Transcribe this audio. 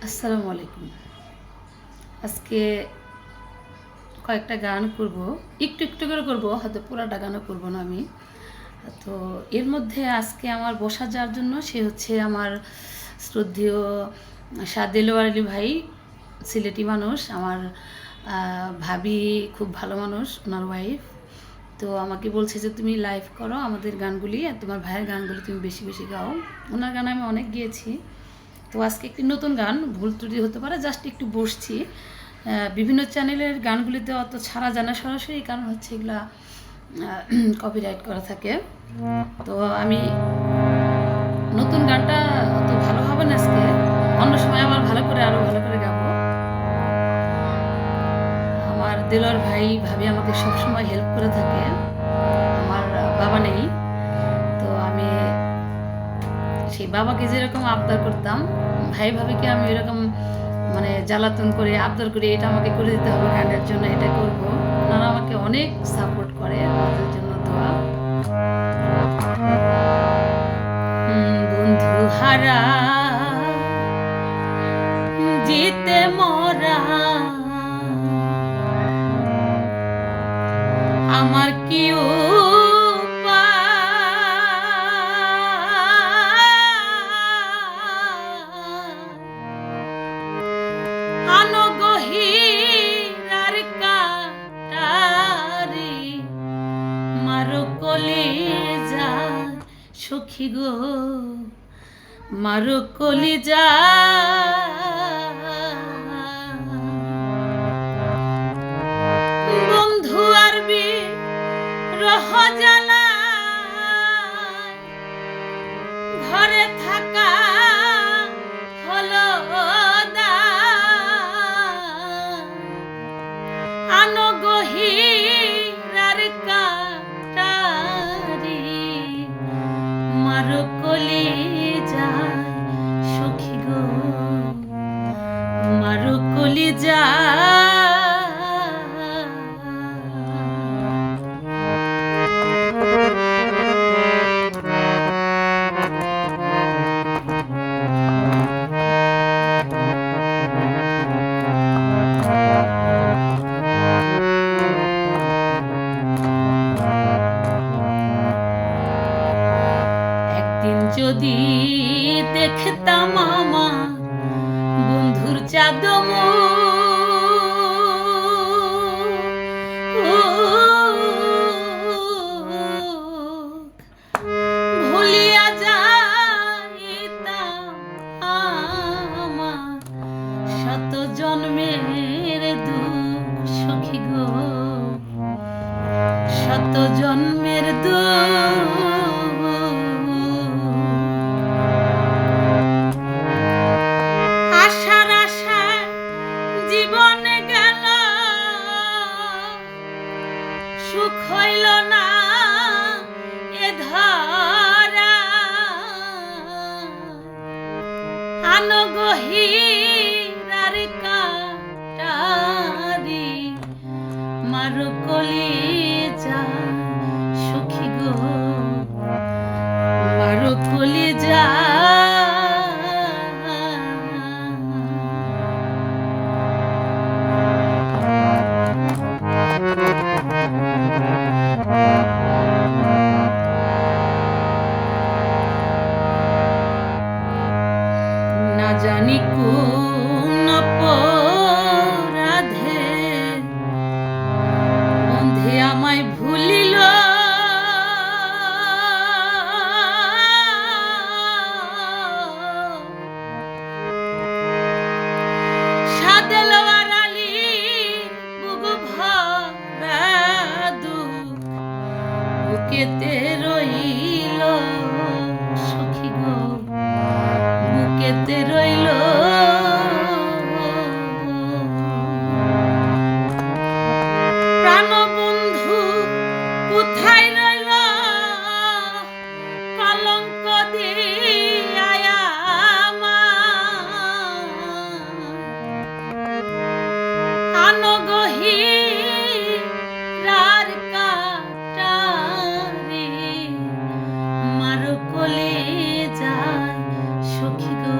আসসালামু আলাইকুম। আজকে কয়েকটা গান করব, একটু একটু করে করব, হয়তো পুরাটা গানও করব না আমি। তো এর মধ্যে আজকে আমার বসা যার জন্য সে হচ্ছে আমার শ্রদ্ধেয় শাহ দেলোয়ার আলী ভাই, সিলেটি মানুষ। আমার ভাবি খুব ভালো মানুষ, ওনার ওয়াইফ। তো আমাকে বলছে যে তুমি লাইভ করো আমাদের গানগুলি, আর তোমার ভাইয়ের গানগুলি তুমি বেশি বেশি গাও। ওনার গান আমি অনেক গিয়েছি। তো আজকে একটি নতুন গান, ভুল ত্রুটি হতে পারে, জাস্ট একটু বসছি। বিভিন্ন চ্যানেলের গানগুলিতে অত ছাড়া জানা সরাসরি, কারণ হচ্ছে এগুলা কপিরাইট করা থাকে। তো আমি নতুন গানটা অত ভালো হবে না আজকে, অন্য সময় আবার ভালো করে আরও ভালো করে গাবো। আমার দেলোয়ার ভাই ভাবি আমাকে সবসময় হেল্প করে থাকে। আমার বাবা নেই, তো আমি সেই বাবাকে যেরকম আবদার করতাম, ভাই ভাবিকে আমি এরকম মানে জ্বালাতন করে আবদার করে এটা আমাকে করে দিতে হবে গানের জন্য, এটা করব। ওনারা আমাকে অনেক সাপোর্ট করে, আমাদের জন্য দোয়া। বন্ধু হারা জিতে মরা আমার কি সখী গো মারো কলিজা, বন্ধু আরবি রহ জ্বালা ঘরে থাকা হলো আনো গহিরার কাটারি মারো কলিজা, সখী গো মারো কলিজা। যদি দেখতাম আমার বন্ধুর চাঁদম ভুলিয়া যাইতাম আমার শত জন্মের দুঃখ, সখী গো শত জন্মের দুঃখ। সুখ হইল না এ ধরা, আনো গহিরার কাটারি মারো কলিজা, সখী গো মারো কলিজা। না জানি কোন অপরাধে বন্ধে আমায় ভুলিল, শাহ দেলোয়ার আলীর বুক ভরা দুঃখ বুকেতে রইল, সখী গো বুকেতে রইল। প্রাণবন্ধু কোথায় রইল, কলঙ্ক দিয়া আনো গহিরার কাটারি মারো কলিজা, সখী গো